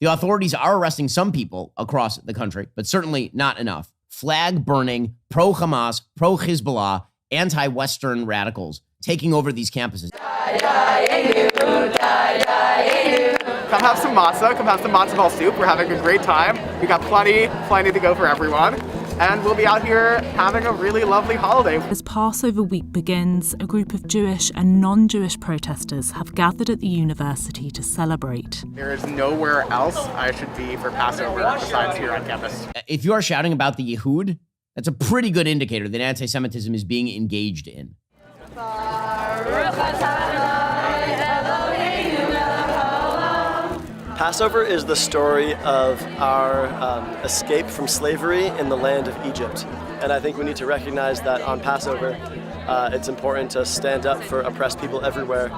The authorities are arresting some people across the country, but certainly not enough. Flag-burning, pro-Hamas, pro-Hezbollah, anti-Western radicals taking over these campuses. Come have some matzah, come have some matzo ball soup. We're having a great time. We got plenty to go for everyone. And we'll be out here having a really lovely holiday. As Passover week begins, a group of Jewish and non-Jewish protesters have gathered at the university to celebrate. There is nowhere else I should be for Passover besides here on campus. If you are shouting about the Yehud, that's a pretty good indicator that anti-Semitism is being engaged in. Passover is the story of our escape from slavery in the land of Egypt. And I think we need to recognize that on Passover, it's important to stand up for oppressed people everywhere,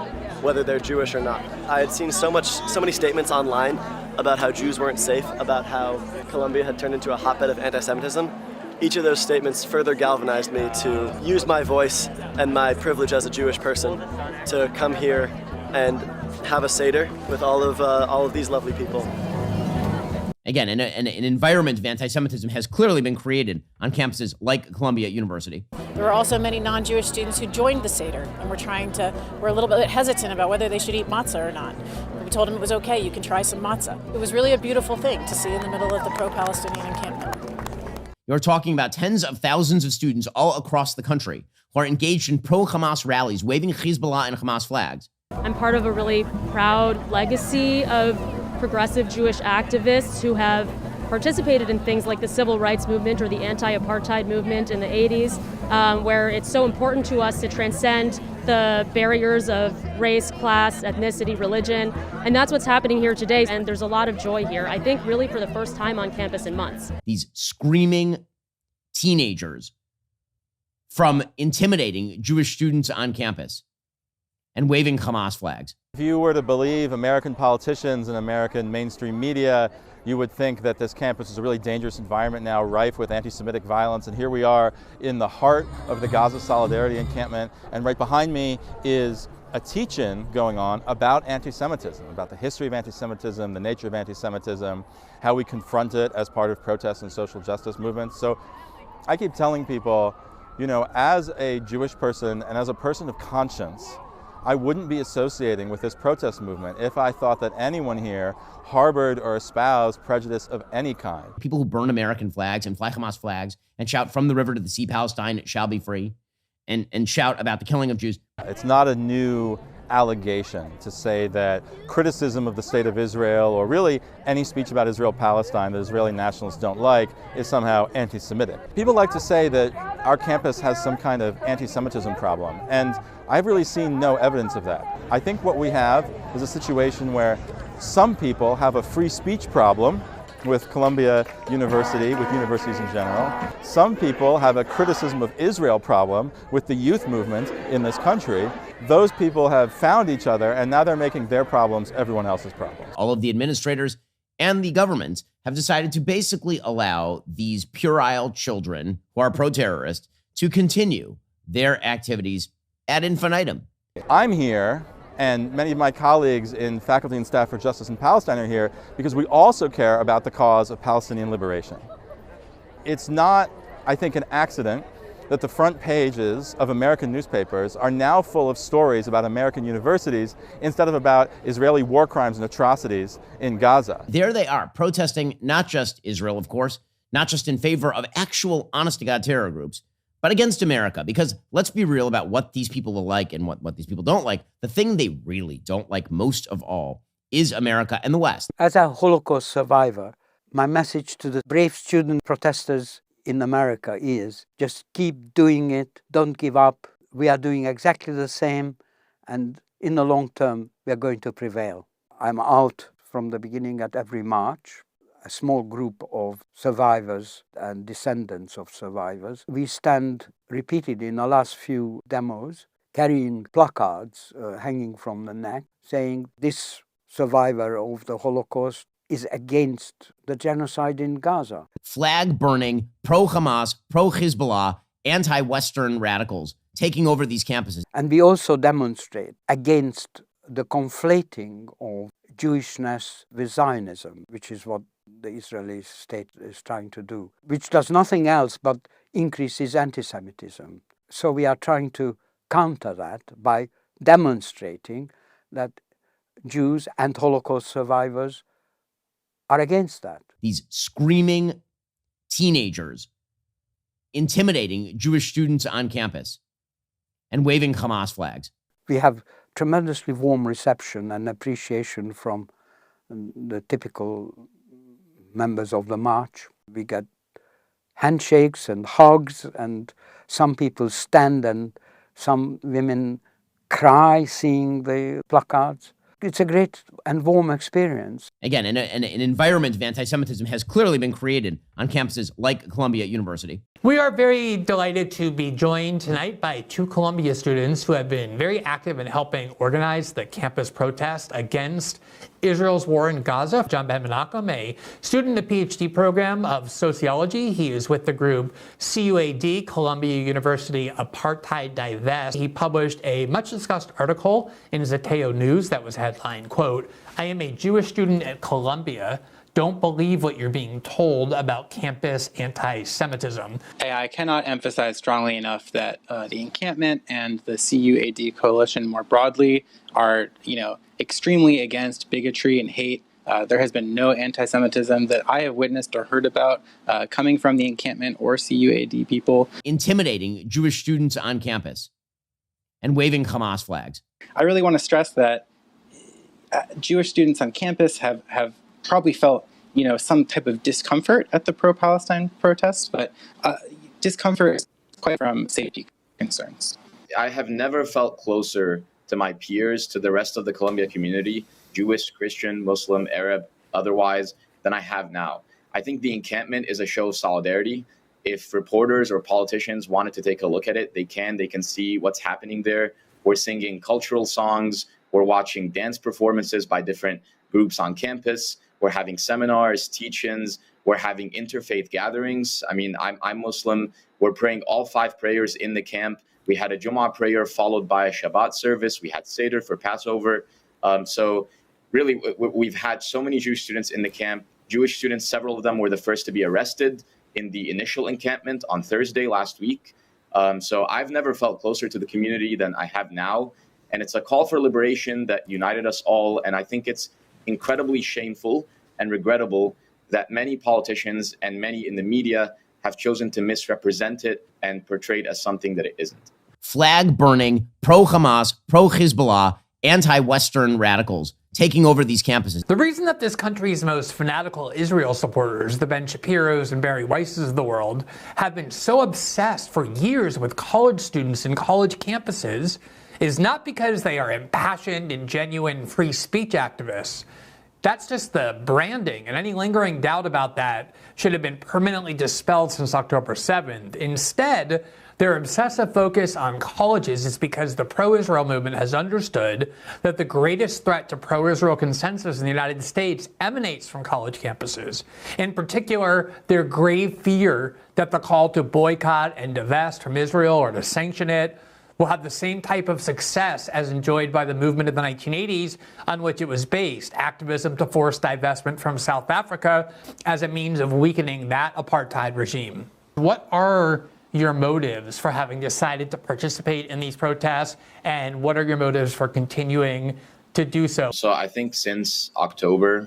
whether they're Jewish or not. I had seen so many statements online about how Jews weren't safe, about how Colombia had turned into a hotbed of anti-Semitism. Each of those statements further galvanized me to use my voice and my privilege as a Jewish person to come here and have a Seder with all of these lovely people. Again, an environment of anti-Semitism has clearly been created on campuses like Columbia University. There were also many non-Jewish students who joined the Seder, and we're a little bit hesitant about whether they should eat matzah or not. We told them it was okay, you can try some matzah. It was really a beautiful thing to see in the middle of the pro-Palestinian encampment. You're talking about tens of thousands of students all across the country who are engaged in pro-Hamas rallies, waving Hezbollah and Hamas flags. I'm part of a really proud legacy of progressive Jewish activists who have participated in things like the civil rights movement or the anti-apartheid movement in the 80s, where it's so important to us to transcend the barriers of race, class, ethnicity, religion. And that's what's happening here today. And there's a lot of joy here, I think really for the first time on campus in months. These screaming teenagers from intimidating Jewish students on campus and waving Hamas flags. If you were to believe American politicians and American mainstream media, you would think that this campus is a really dangerous environment now, rife with anti-Semitic violence. And here we are in the heart of the Gaza Solidarity encampment. And right behind me is a teach-in going on about anti-Semitism, about the history of anti-Semitism, the nature of anti-Semitism, how we confront it as part of protests and social justice movements. So I keep telling people, you know, as a Jewish person and as a person of conscience, I wouldn't be associating with this protest movement if I thought that anyone here harbored or espoused prejudice of any kind. People who burn American flags and fly Hamas flags and shout from the river to the sea, Palestine shall be free, and shout about the killing of Jews. It's not a new allegation to say that criticism of the state of Israel, or really any speech about Israel-Palestine that Israeli nationalists don't like, is somehow anti-Semitic. People like to say that our campus has some kind of anti-Semitism problem, and I've really seen no evidence of that. I think what we have is a situation where some people have a free speech problem with Columbia University, with universities in general. Some people have a criticism of Israel problem with the youth movement in this country. Those people have found each other, and now they're making their problems everyone else's problems. All of the administrators and the government have decided to basically allow these puerile children who are pro-terrorist to continue their activities ad infinitum. I'm here, and many of my colleagues in faculty and staff for Justice in Palestine are here because we also care about the cause of Palestinian liberation. It's not, I think, an accident that the front pages of American newspapers are now full of stories about American universities instead of about Israeli war crimes and atrocities in Gaza. There they are, protesting not just Israel, of course, not just in favor of actual honest-to-God terror groups, but against America. Because let's be real about what these people are like and what these people don't like. The thing they really don't like most of all is America and the West. As a Holocaust survivor, my message to the brave student protesters in America is just keep doing it, don't give up. We are doing exactly the same, and in the long term, we are going to prevail. I'm out from the beginning at every march. A small group of survivors and descendants of survivors. We stand repeatedly in the last few demos, carrying placards hanging from the neck, saying this survivor of the Holocaust is against the genocide in Gaza. Flag-burning, pro-Hamas, pro-Hezbollah, anti-Western radicals taking over these campuses. And we also demonstrate against the conflating of Jewishness with Zionism, which is what the Israeli state is trying to do, which does nothing else but increases antisemitism. So we are trying to counter that by demonstrating that Jews and Holocaust survivors are against that. These screaming teenagers intimidating Jewish students on campus and waving Hamas flags. We have tremendously warm reception and appreciation from the typical members of the march. We get handshakes and hugs, and some people stand and some women cry seeing the placards. It's a great and warm experience. Again, an environment of anti-Semitism has clearly been created on campuses like Columbia University. We are very delighted to be joined tonight by two Columbia students who have been very active in helping organize the campus protest against Israel's war in Gaza. John Ben-Menachem, a student in the PhD program of sociology. He is with the group CUAD, Columbia University Apartheid Divest. He published a much discussed article in Zateo News that was headlined, quote, "I am a Jewish student at Columbia. Don't believe what you're being told about campus anti-Semitism." I cannot emphasize strongly enough that the encampment and the CUAD coalition more broadly are, extremely against bigotry and hate. There has been no anti-Semitism that I have witnessed or heard about coming from the encampment or CUAD people. Intimidating Jewish students on campus and waving Hamas flags. I really want to stress that Jewish students on campus have probably felt, some type of discomfort at the pro-Palestine protests, but discomfort is quite from safety concerns. I have never felt closer to my peers, to the rest of the Columbia community, Jewish, Christian, Muslim, Arab, otherwise, than I have now. I think the encampment is a show of solidarity. If reporters or politicians wanted to take a look at it, they can see what's happening there. We're singing cultural songs. We're watching dance performances by different groups on campus. We're having seminars, teach-ins. We're having interfaith gatherings. I mean, I'm Muslim. We're praying all 5 prayers in the camp. We had a Jummah prayer followed by a Shabbat service. We had Seder for Passover. So really, we've had so many Jewish students in the camp. Jewish students, several of them were the first to be arrested in the initial encampment on Thursday last week. So I've never felt closer to the community than I have now. And it's a call for liberation that united us all. And I think it's incredibly shameful and regrettable that many politicians and many in the media have chosen to misrepresent it and portray it as something that it isn't. Flag burning, pro-Hamas, pro-Hezbollah, anti-Western radicals taking over these campuses. The reason that this country's most fanatical Israel supporters, the Ben Shapiros and Barry Weisses of the world, have been so obsessed for years with college students and college campuses is not because they are impassioned and genuine free speech activists. That's just the branding, and any lingering doubt about that should have been permanently dispelled since October 7th. Instead, their obsessive focus on colleges is because the pro-Israel movement has understood that the greatest threat to pro-Israel consensus in the United States emanates from college campuses. In particular, their grave fear that the call to boycott and divest from Israel or to sanction it will have the same type of success as enjoyed by the movement of the 1980s on which it was based, activism to force divestment from South Africa as a means of weakening that apartheid regime. What are your motives for having decided to participate in these protests, and what are your motives for continuing to do so? So I think since October,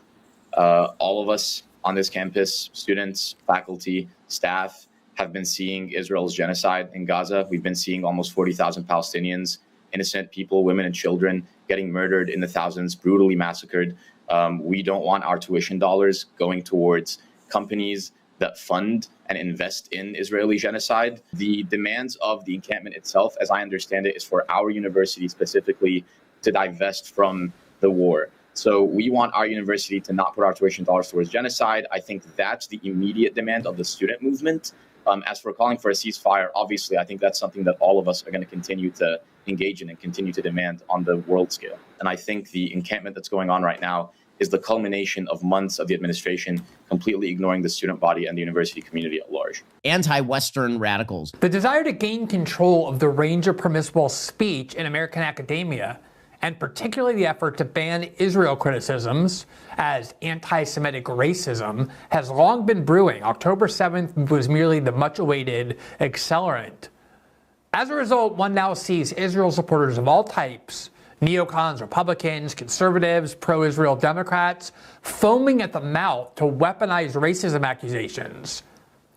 all of us on this campus, students, faculty, staff, have been seeing Israel's genocide in Gaza. We've been seeing almost 40,000 Palestinians, innocent people, women and children, getting murdered in the thousands, brutally massacred. We don't want our tuition dollars going towards companies that fund and invest in Israeli genocide. The demands of the encampment itself, as I understand it, is for our university specifically to divest from the war. So we want our university to not put our tuition dollars towards genocide. I think that's the immediate demand of the student movement. As for calling for a ceasefire, obviously, I think that's something that all of us are going to continue to engage in and continue to demand on the world scale. And I think the encampment that's going on right now is the culmination of months of the administration completely ignoring the student body and the university community at large. Anti-Western radicals. The desire to gain control of the range of permissible speech in American academia and particularly the effort to ban Israel criticisms as anti-Semitic racism, has long been brewing. October 7th was merely the much-awaited accelerant. As a result, one now sees Israel supporters of all types, neocons, Republicans, conservatives, pro-Israel Democrats, foaming at the mouth to weaponize racism accusations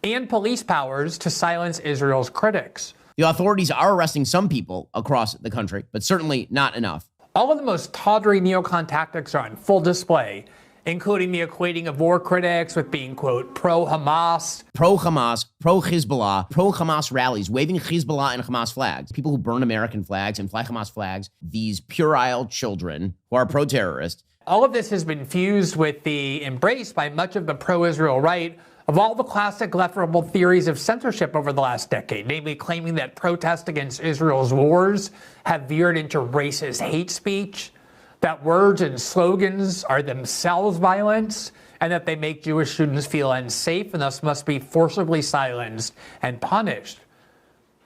and police powers to silence Israel's critics. The authorities are arresting some people across the country, but certainly not enough. All of the most tawdry neocon tactics are on full display, including the equating of war critics with being, quote, pro-Hamas. Pro-Hamas, pro-Hezbollah, pro-Hamas rallies, waving Hezbollah and Hamas flags. People who burn American flags and fly Hamas flags. These puerile children who are pro-terrorists. All of this has been fused with the embrace by much of the pro-Israel right of all the classic left-rebel theories of censorship over the last decade, namely claiming that protest against Israel's wars have veered into racist hate speech, that words and slogans are themselves violence, and that they make Jewish students feel unsafe and thus must be forcibly silenced and punished.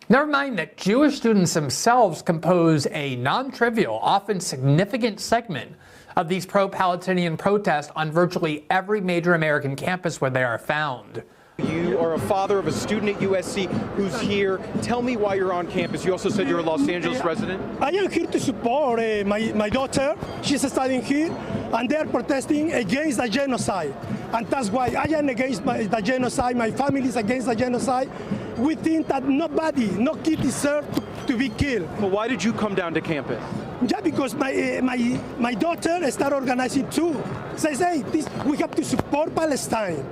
Never mind that Jewish students themselves compose a non-trivial, often significant segment of these pro-Palestinian protests on virtually every major American campus where they are found. You are a father of a student at USC who's here. Tell me why you're on campus. You also said you're a Los Angeles resident. I am here to support my daughter. She's studying here, and they're protesting against the genocide. And that's why I am against the genocide. My family is against the genocide. We think that nobody, no kid deserves to be killed. Well, why did you come down to campus? Yeah, because my daughter started organizing too. Says, hey, we have to support Palestine.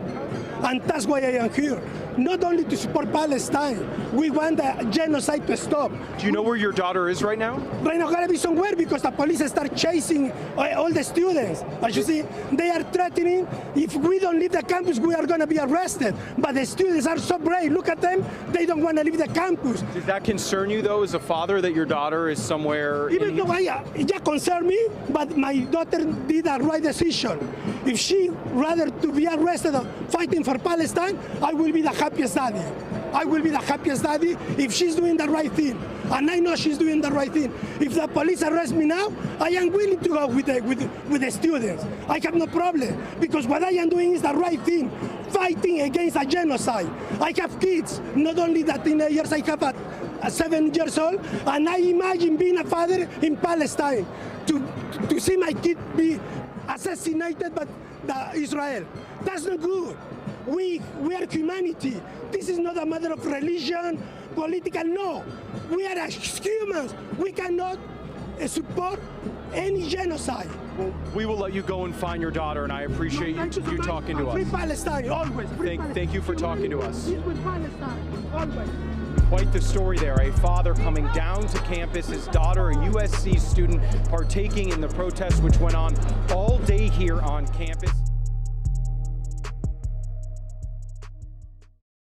And that's why I am here. Not only to support Palestine, we want the genocide to stop. Do you know where your daughter is right now? Right now, gotta be somewhere because the police start chasing all the students. As you see, they are threatening. If we don't leave the campus, we are gonna be arrested. But the students are so brave. Look at them. They don't want to leave the campus. Does that concern you, though, as a father, that your daughter is somewhere? Even though it concern me, but my daughter did the right decision. If she rather to be arrested fighting for Palestine, I will be the happiest daddy. I will be the happiest daddy if she's doing the right thing. And I know she's doing the right thing. If the police arrest me now, I am willing to go with the students. I have no problem because what I am doing is the right thing, fighting against a genocide. I have kids, not only the teenagers, I have a 7 years old, and I imagine being a father in Palestine to see my kid be assassinated by Israel. That's not good. We are humanity. This is not a matter of religion, political, no. We are humans. We cannot support any genocide. Well, we will let you go and find your daughter, and I appreciate you talking to us. Free Palestine, always. Thank you for talking to us. With Palestine, always. Quite the story there. A father coming down to campus, his daughter, a USC student, partaking in the protest which went on all day here on campus.